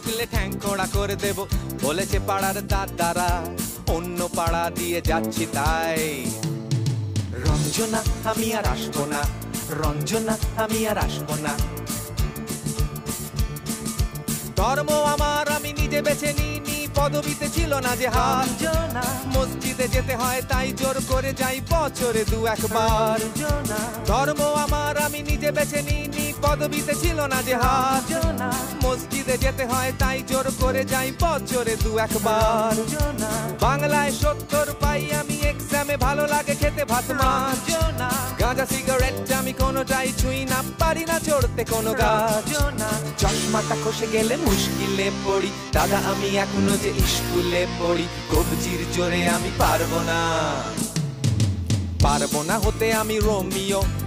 ঢুকলে ঠ্যাং খোঁড়া করে দেব বলেছে পাড়ার দাদারা, অন্য পাড়া দিয়ে যাচ্ছি তাই। রঞ্জনা আমি আর আসবো না, রঞ্জনা আমি আর আসবো না। ধর্ম আমার আমি নিজে বেছে নিইনি, পদবিতে ছিল না যে হার। মসজিদে যেতে হয় তাই জোর করে যাই বছরে দু একবার। ধর্ম আমার আমি নিজে বেছে নিইনি, পদবিতে ছিল না যে হার। মসজিদে যেতে হয় তাই জোর করে যাই বছরে দু একবার। বাংলায় 70 পাই আমি এক্সামে, ভালো লাগে খেতে ভাত মাছ। গাঁজা সিগারেট আমি কোনোটাই ছুঁই না, পারি না চড়তে কোনো গাছ। চশমাটা খসে গেলে মুশকিলে পড়ি, দাদা আমি এখনো যে স্কুলে পড়ি। কবজির জোরে আমি পারবো না, পারবো না হতে আমি রোমিও,